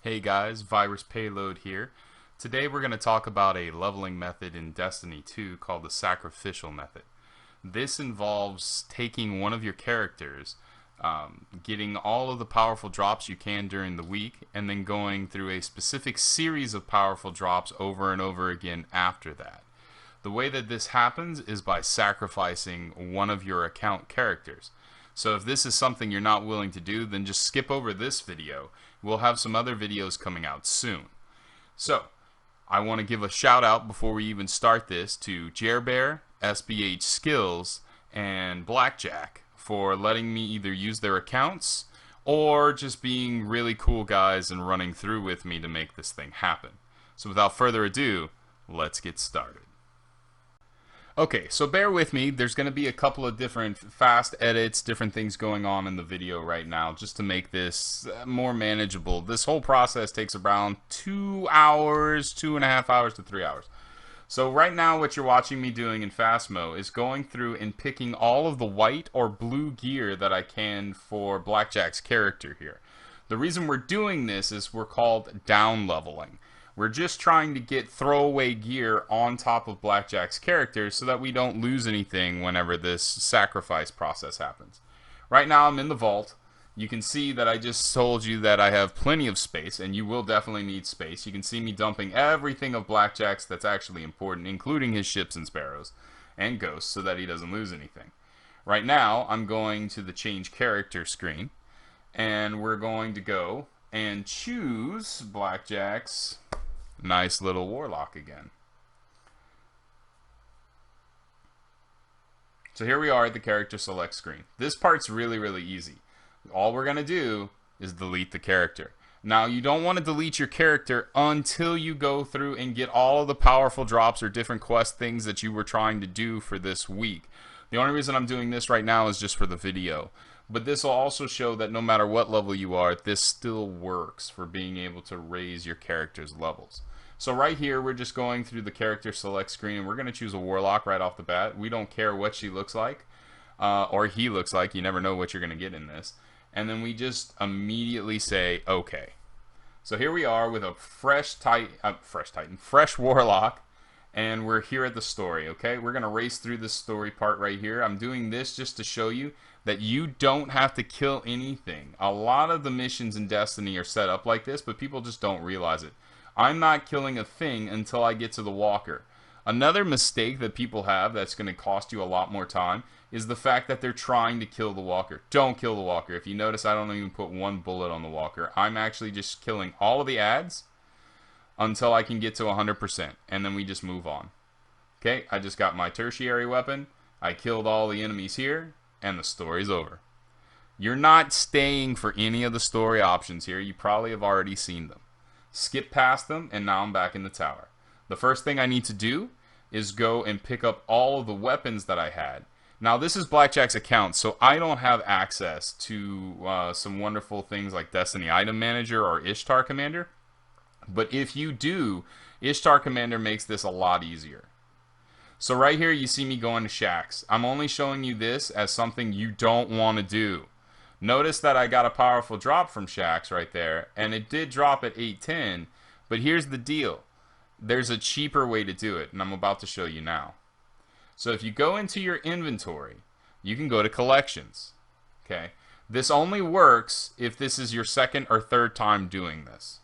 Hey guys, Virus Payload here. Today we're going to talk about a leveling method in Destiny 2 called the sacrificial method. This involves taking one of your characters, getting all of the powerful drops you can during the week, and then going through a specific series of powerful drops over and over again after that. The way that this happens is by sacrificing one of your account characters. So if this is something you're not willing to do, then just skip over this video. We'll have some other videos coming out soon. So, I want to give a shout out before we even start this to Jerbear, SBH Skills, and Blackjack for letting me either use their accounts or just being really cool guys and running through with me to make this thing happen. So without further ado, let's get started. Okay, so bear with me. There's going to be a couple of different fast edits, different things going on in the video right now just to make this more manageable. This whole process takes around 2 hours, 2.5 hours to 3 hours. So right now what you're watching me doing in fast mode is going through and picking all of the white or blue gear that I can for Blackjack's character here. The reason we're doing this is we're called down leveling. We're just trying to get throwaway gear on top of Blackjack's character so that we don't lose anything whenever this sacrifice process happens. Right now I'm in the vault. You can see that I just told you that I have plenty of space, and you will definitely need space. You can see me dumping everything of Blackjack's that's actually important, including his ships and sparrows and ghosts, so that he doesn't lose anything. Right now I'm going to the change character screen, and we're going to go and choose Blackjack's nice little warlock again. So here we are at the character select screen. This part's really easy. All we're going to do is delete the character. Now you don't want to delete your character until you go through and get all of the powerful drops or different quest things that you were trying to do for this week. The only reason I'm doing this right now is just for the video. But this will also show that no matter what level you are, this still works for being able to raise your character's levels. So right here, we're just going through the character select screen, and we're going to choose a warlock right off the bat. We don't care what she looks like, or he looks like. You never know what you're going to get in this. And then we just immediately say, okay. So here we are with a fresh warlock, and we're here at the story, okay? We're going to race through this story part right here. I'm doing this just to show you that you don't have to kill anything. A lot of the missions in Destiny are set up like this, but people just don't realize it. I'm not killing a thing until I get to the walker. Another mistake that people have that's going to cost you a lot more time is the fact that they're trying to kill the walker. Don't kill the walker. If you notice, I don't even put one bullet on the walker. I'm actually just killing all of the ads until I can get to 100%, and then we just move on. Okay, I just got my tertiary weapon. I killed all the enemies here, and the story's over. You're not staying for any of the story options here. You probably have already seen them. Skip past them, and now I'm back in the tower. The first thing I need to do is go and pick up all of the weapons that I had. Now this is Blackjack's account, so I don't have access to some wonderful things like Destiny Item Manager or Ishtar Commander. But if you do, Ishtar Commander makes this a lot easier. So right here you see me going to Shaxx. I'm only showing you this as something you don't want to do. Notice that I got a powerful drop from Shaxx right there, and it did drop at 810, but here's the deal. There's a cheaper way to do it, and I'm about to show you now. So if you go into your inventory, you can go to collections. Okay, this only works if this is your second or third time doing this.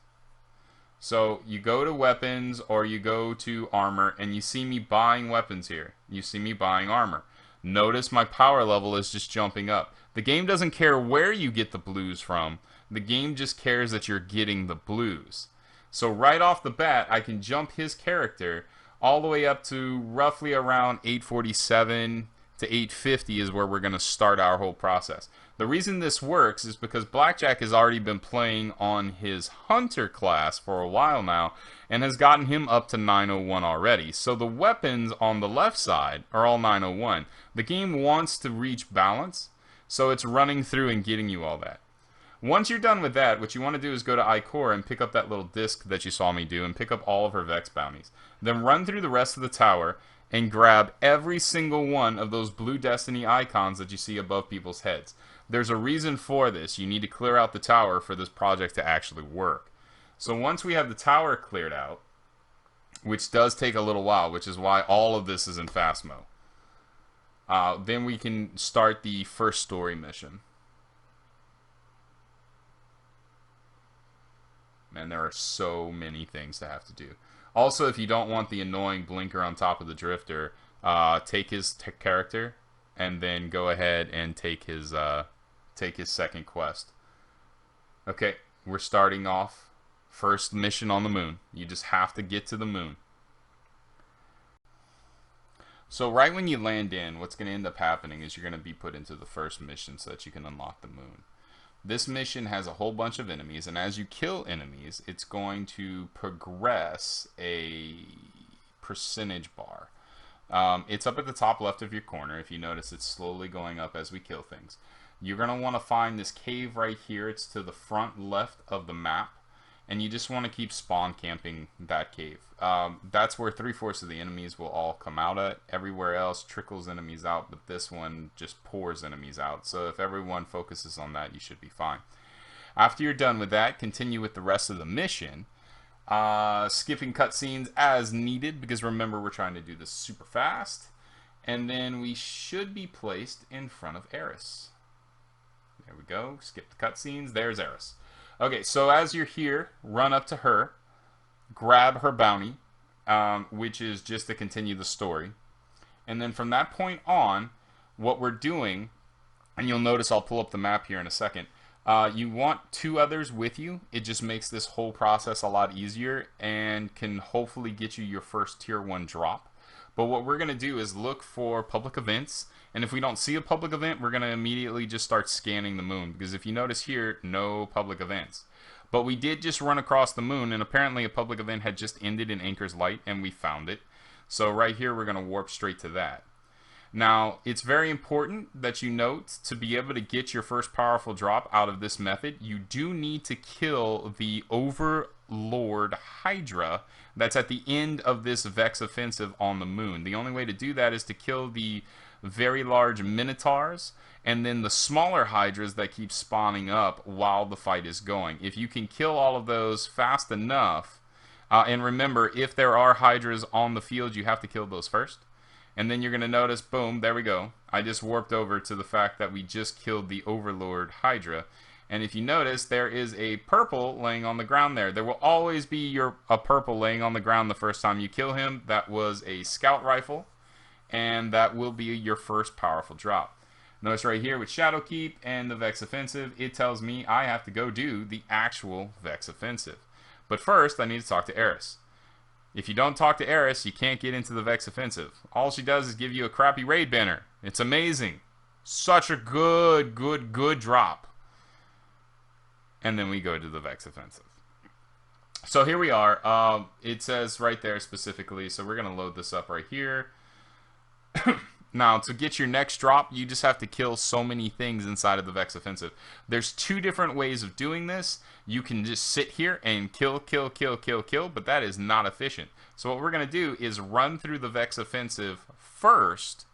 So you go to weapons or you go to armor, and you see me buying weapons here. You see me buying armor. Notice my power level is just jumping up. The game doesn't care where you get the blues from. The game just cares that you're getting the blues. So right off the bat, I can jump his character all the way up to roughly around 847 to 850 is where we're going to start our whole process. The reason this works is because Blackjack has already been playing on his Hunter class for a while now and has gotten him up to 901 already. So the weapons on the left side are all 901. The game wants to reach balance, so it's running through and getting you all that. Once you're done with that, what you want to do is go to Ikora and pick up that little disc that you saw me do and pick up all of her Vex bounties. Then run through the rest of the tower and grab every single one of those blue Destiny icons that you see above people's heads. There's a reason for this. You need to clear out the tower for this project to actually work. So once we have the tower cleared out, which does take a little while, which is why all of this is in fast mode, then we can start the first story mission. Man, there are so many things to have to do. Also, if you don't want the annoying blinker on top of the drifter, take his character and then go ahead and take his second quest. Okay, we're starting off first mission on the moon. You just have to get to the moon. So right when you land in, what's going to end up happening is you're going to be put into the first mission so that you can unlock the moon. This mission has a whole bunch of enemies, and as you kill enemies, it's going to progress a percentage bar. It's up at the top left of your corner. If you notice, it's slowly going up as we kill things. You're going to want to find this cave right here. It's to the front left of the map, and you just want to keep spawn camping that cave. That's where 3/4 of the enemies will all come out at. Everywhere else trickles enemies out, but this one just pours enemies out. So if everyone focuses on that, you should be fine. After you're done with that, continue with the rest of the mission. Skipping cutscenes as needed, because remember, we're trying to do this super fast. And then we should be placed in front of Eris. There we go. Skip the cutscenes. There's Eris. Okay, so as you're here, run up to her, grab her bounty, which is just to continue the story. And then from that point on, what we're doing, and you'll notice I'll pull up the map here in a second, you want 2 others with you. It just makes this whole process a lot easier and can hopefully get you your first tier 1 drop. But what we're going to do is look for public events, and if we don't see a public event, we're going to immediately just start scanning the moon, because if you notice here, no public events. But we did just run across the moon, and apparently a public event had just ended in Anchor's Light, and we found it. So right here, we're going to warp straight to that. Now, it's very important that you note, to be able to get your first powerful drop out of this method, you do need to kill the Overlord Hydra that's at the end of this Vex offensive on the moon. The only way to do that is to kill the very large Minotaurs and then the smaller Hydras that keep spawning up while the fight is going. If you can kill all of those fast enough, and remember, if there are Hydras on the field, you have to kill those first. And then you're going to notice, boom, there we go. I just warped over to the fact that we just killed the Overlord Hydra. And if you notice, there is a purple laying on the ground there. There will always be a purple laying on the ground the first time you kill him. That was a scout rifle, and that will be your first powerful drop. Notice right here with Shadowkeep and the Vex Offensive, it tells me I have to go do the actual Vex Offensive. But first, I need to talk to Eris. If you don't talk to Eris, you can't get into the Vex Offensive. All she does is give you a crappy raid banner. It's amazing. Such a good drop. And then we go to the Vex Offensive. So here we are. It says right there specifically, so we're going to load this up right here. Now, to get your next drop, you just have to kill so many things inside of the Vex Offensive. There's 2 different ways of doing this. You can just sit here and kill, but that is not efficient. So what we're going to do is run through the Vex Offensive first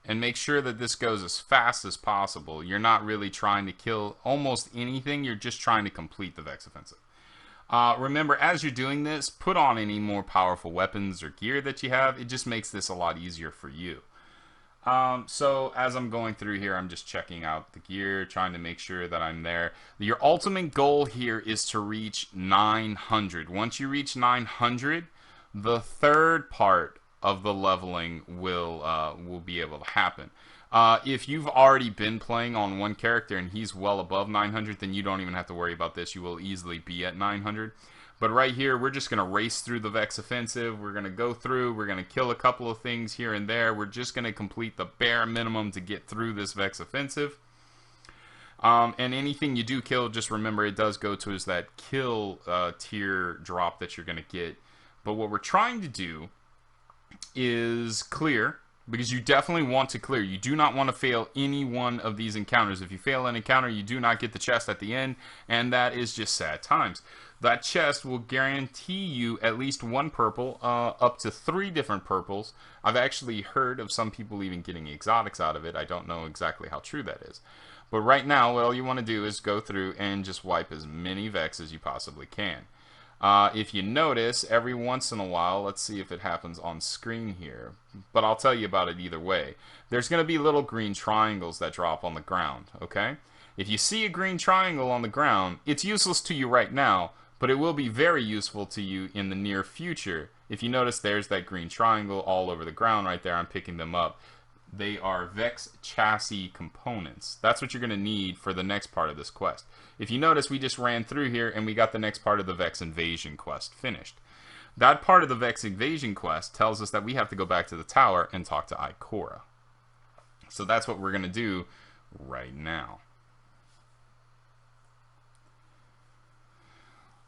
and make sure that this goes as fast as possible. You're not really trying to kill almost anything. You're just trying to complete the Vex Offensive. Remember, as you're doing this, put on any more powerful weapons or gear that you have. It just makes this a lot easier for you. So as I'm going through here, I'm just checking out the gear, trying to make sure that I'm there. Your ultimate goal here is to reach 900. Once you reach 900, the third part of the leveling will be able to happen. If you've already been playing on one character and he's well above 900, then you don't even have to worry about this. You will easily be at 900. But right here, we're just going to race through the Vex Offensive. We're going to go through. We're going to kill a couple of things here and there. We're just going to complete the bare minimum to get through this Vex Offensive. And anything you do kill, just remember it does go to that kill tier drop that you're going to get. But what we're trying to do is clear, because you definitely want to clear. You do not want to fail any one of these encounters. If you fail an encounter, you do not get the chest at the end, and that is just sad times. That chest will guarantee you at least 1 purple, up to 3 different purples. I've actually heard of some people even getting exotics out of it. I don't know exactly how true that is. But right now, all you want to do is go through and just wipe as many Vex as you possibly can. If you notice, every once in a while, let's see if it happens on screen here, but I'll tell you about it either way. There's going to be little green triangles that drop on the ground, okay? If you see a green triangle on the ground, it's useless to you right now, but it will be very useful to you in the near future. If you notice, there's that green triangle all over the ground right there. I'm picking them up. They are Vex chassis components. That's what you're going to need for the next part of this quest. If you notice, we just ran through here and we got the next part of the Vex invasion quest finished. That part of the Vex invasion quest tells us that we have to go back to the tower and talk to Ikora. So that's what we're going to do right now.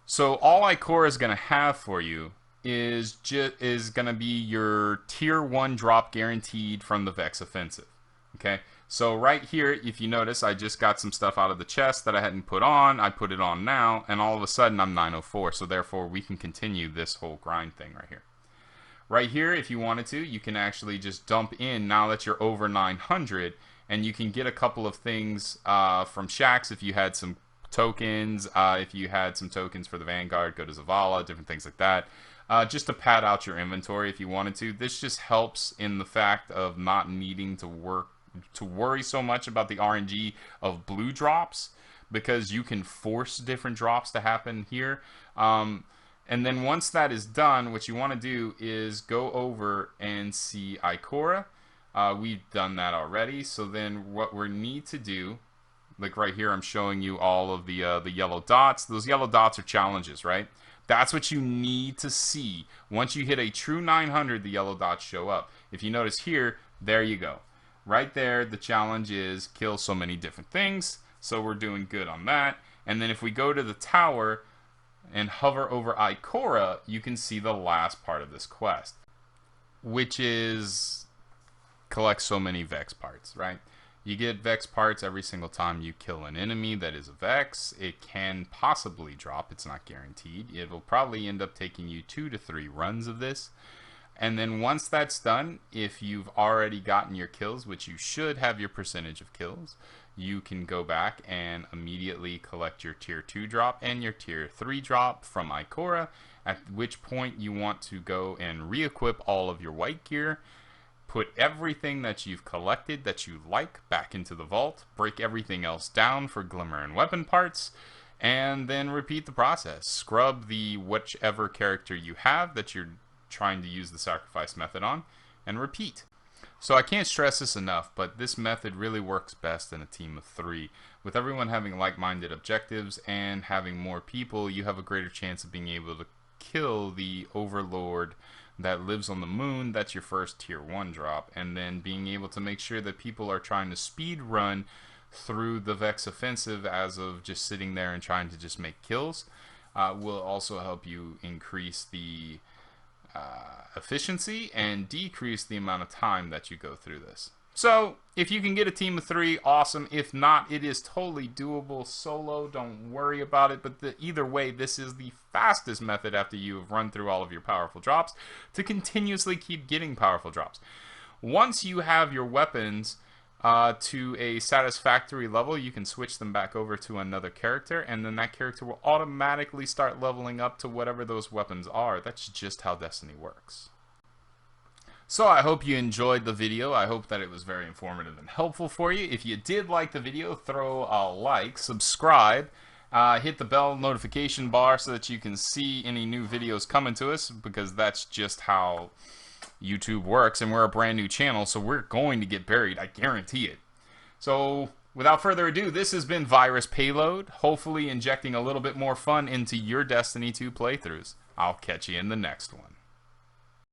So all Ikora is going to have for you is going to be your tier 1 drop guaranteed from the Vex offensive. Okay, so right here, if you notice, I just got some stuff out of the chest that I hadn't put on. I put it on now, and all of a sudden I'm 904, so therefore we can continue this whole grind thing right here. Right here, if you wanted to, you can actually just dump in now that you're over 900, and you can get a couple of things from Shaxx if you had some tokens. If you had some tokens for the Vanguard, go to Zavala, different things like that. Just to pad out your inventory if you wanted to. This just helps in the fact of not needing to worry so much about the RNG of blue drops, because you can force different drops to happen here. And then once that is done, what you want to do is go over and see Ikora. We've done that already. So then what we need to do, like right here, I'm showing you all of the yellow dots. Those yellow dots are challenges, right? That's what you need to see. Once you hit a true 900, the yellow dots show up. If you notice here, there you go. Right there, the challenge is kill so many different things. So we're doing good on that. And then if we go to the tower and hover over Ikora, you can see the last part of this quest, which is collect so many Vex parts, right? You get Vex parts every single time you kill an enemy that is a Vex. It can possibly drop. It's not guaranteed. It will probably end up taking you 2 to 3 runs of this. And then once that's done, if you've already gotten your kills, which you should have your percentage of kills, you can go back and immediately collect your tier 2 drop and your tier 3 drop from Ikora, at which point you want to go and re-equip all of your white gear. Put everything that you've collected that you like back into the vault, break everything else down for glimmer and weapon parts, and then repeat the process. Scrub the whichever character you have that you're trying to use the sacrifice method on, and repeat. So I can't stress this enough, but this method really works best in a team of 3. With everyone having like-minded objectives and having more people, you have a greater chance of being able to kill the Overlord that lives on the moon. That's your first tier 1 drop, and then being able to make sure that people are trying to speed run through the Vex offensive as of just sitting there and trying to just make kills will also help you increase the efficiency and decrease the amount of time that you go through this. So if you can get a team of 3, awesome. If not, it is totally doable solo. Don't worry about it. But either way, this is the fastest method after you have run through all of your powerful drops to continuously keep getting powerful drops. Once you have your weapons to a satisfactory level, you can switch them back over to another character, and then that character will automatically start leveling up to whatever those weapons are. That's just how Destiny works. So I hope you enjoyed the video. I hope that it was very informative and helpful for you. If you did like the video, throw a like, subscribe, hit the bell notification bar so that you can see any new videos coming to us, because that's just how YouTube works, and we're a brand new channel, so we're going to get buried, I guarantee it. So without further ado, this has been Virus Payload, hopefully injecting a little bit more fun into your Destiny 2 playthroughs. I'll catch you in the next one.